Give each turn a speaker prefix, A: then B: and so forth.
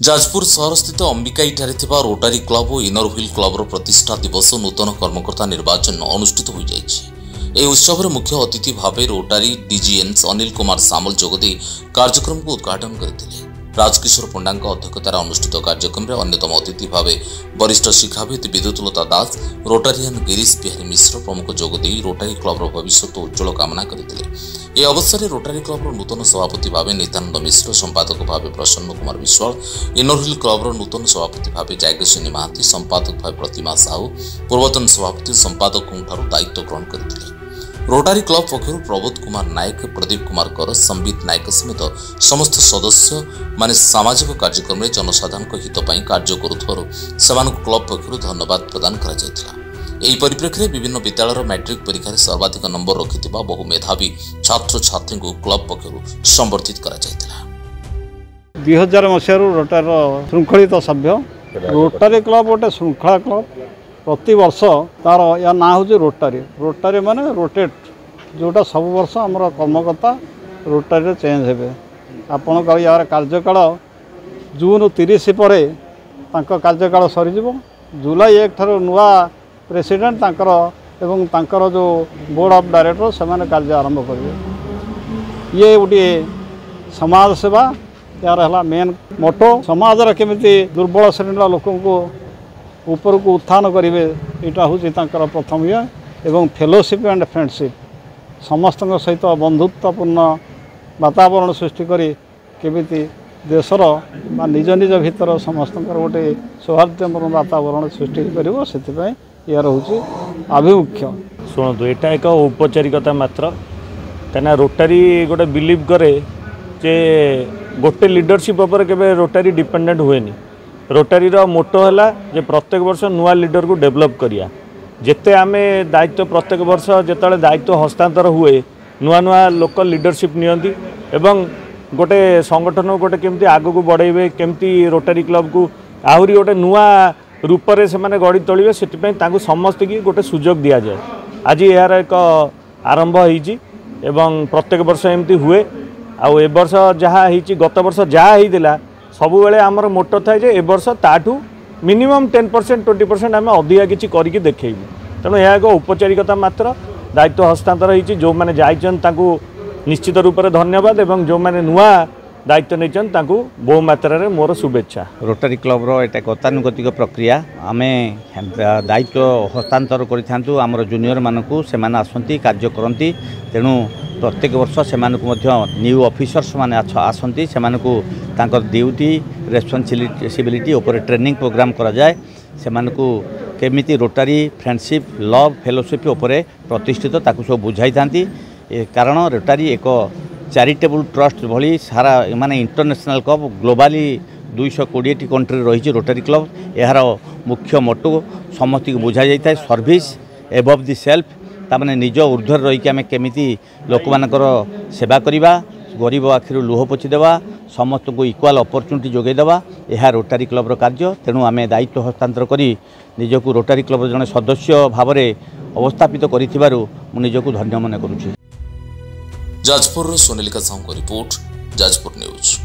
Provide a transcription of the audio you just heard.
A: जाजपुर सहर स्थित अंबिकाईठारे थिबा रोटारी क्लब और इनर व्हील क्लबर प्रतिष्ठा दिवस नूतन कर्मकर्ता निर्वाचन अनुष्ठित हो जाइए। उत्सव मुख्य अतिथि भाव रोटारी डीजीएन अनिल कुमार सामल जोगदे कार्यक्रम को उद्घाटन करते। राजकिशोर पंडा अध्यक्षतार अनुष्ठित कार्यक्रम में अन्यतम अतिथि भाव वरिष्ठ शिक्षाविद विद्युतलता दास, रोटारियन गिरीश बिहारी मिश्र प्रमुख जोगदे रोटारी क्लबर भविष्य उज्जवल कामना करते। यह अवसर में रोटारी क्लबर नूतन सभापति भाव नित्यानंद मिश्र, संपादक भाव प्रसन्न कुमार विश्वाल, इनर व्हील क्लबर नूतन सभापति भाव जयकेशिनी महांती, संपादक भाव प्रतिमा साहू, पूर्वतन सभापति संपादक दायित्व ग्रहण करते। रोटारी क्लब पक्षर प्रबोध कुमार नायक, प्रदीप कुमार कर, संबित नायक समेत समस्त सदस्य माने सामाजिक कार्यक्रम में जनसाधारण हित कार्य करुथिबारु क्लब पक्षर धन्यवाद प्रदान करा जायतिला। एही परिप्रेक्षी में विभिन्न विद्यालय मैट्रिक परीक्षा सर्वाधिक नंबर रखिथिबा बहु मेधावी छात्र छात्री को क्लब पक्षर संबर्धित करा जायतिला।
B: 2000 मसीह रोटारी श्रृंखलित सभ्य रोटारी क्लब गोटे श्रृंखला क्लब। प्रति वर्ष तार या ना हूँ रोटारी। रोटारी माने रोटेट, जोटा सब वर्ष आमर कर्मकर्ता रोटारी चेंज हे। आपण यार कार्यकाल जून 30 पर कार्यकाल सरीज। जुलाई 1 ठार नुआ प्रेसिडेंट तांकर एवं तांकर जो बोर्ड ऑफ डायरेक्टर से कार्य आरंभ करेंगे। ये गोटे समाज सेवा यार है मेन मोटो। समाज केमिति दुर्बल श्रेणी लोक ऊपर को उत्थान करेंगे, यहाँ हूँ प्रथम ये। एवं फेलोशिप एंड फ्रेंडशिप समस्त सहित बंधुत्वपूर्ण वातावरण सृष्टि करी केमिति देशर निज निज भितर समस्त गोटे सौहार्दपूर्ण वातावरण सृष्टि कर से यार हूँ आभिमुख्य।
C: शुणु यहाँ एक औपचारिकता मात्र कहीं रोटारी गोटे बिलीव करे जे गोटे लीडरशिप उपर के रोटारी डिपेंडेंट हुए। रोटारी मोटो है जे प्रत्येक वर्ष नुआ लीडर को डेवलप करिया। जेते आमे दायित्व प्रत्येक वर्ष जिते दायित्व हस्तांतर हुए नुआ नुआ लोक लीडरशिप नियंती एवं गोटे संगठन गोटे केमती आगो को बढ़ेबे, केमती रोटारी क्लब को आहरी गोटे नुआ रूप से माने गढ़ी तोलिबे, सेटिपई तांको समस्त की गोटे सुजोग दिया जाए। आज यार एक आरंभ होईची एवं प्रत्येक वर्ष एमती हुए। आउ ए वर्ष जहाँ होईची गत वर्ष जहाँ होइदिला सब बेले आमर मोटो थाए जे ए वर्ष ताठू मिनिमम 10% 20% आम अधिका किसी करके देखेबू। तेणु यह एक औपचारिकता मात्र। दायित्व हस्तांतर होईची, जो माने जाइछन तांको निश्चित रूप से धन्यवाद एवं जो माने नुआ दायित्व नहीं तांको बहु मात्रा रे मोर शुभेच्छा।
D: रोटारी क्लब रो एटा गतानुगतिक प्रक्रिया। आमे दायित्व हस्तांतर करिथांतु आमर जूनियर मानकू से माने आसंती कार्य करंती। तेणु प्रत्येक वर्ष से न्यू ऑफिसर्स माने आसंती, से तांकर ड्यूटी रेस्पॉन्सिबिलिटी ऊपर ट्रेनिंग प्रोग्राम करा जाए। से केमिति रोटारी फ्रेंडशिप लव फेलोशिप ऊपर प्रतिष्ठित ताकू सब बुझाई थांती। कारण रोटारी एक चैरिटेबल ट्रस्ट भली सारा माने इंटरनेशनल क्लब ग्लोबाली 220 कंट्री रही रोटारी क्लब। यार मुख्य मोटो समस्त को बुझा जाए सर्विस एबव द सेल्फ। ताने निज ऊर्ध्वर रहीकि आम केमिति लोक मानकर सेवा करवा, गरीब आखिर लुह पोछीदेवा, समस्त को इक्वाल अपॉर्चुनिटी जोगेदेवा, यह रोटारी क्लबर कार्य। तेणु आम दायित्व हस्तांतर करी निजक रोटारी क्लबर जड़े सदस्य भाव में अवस्थापित करिथिबारु मु निजक धन्य मन करुछि।
A: Jajpur Sonalika Sahu report, Jajpur news.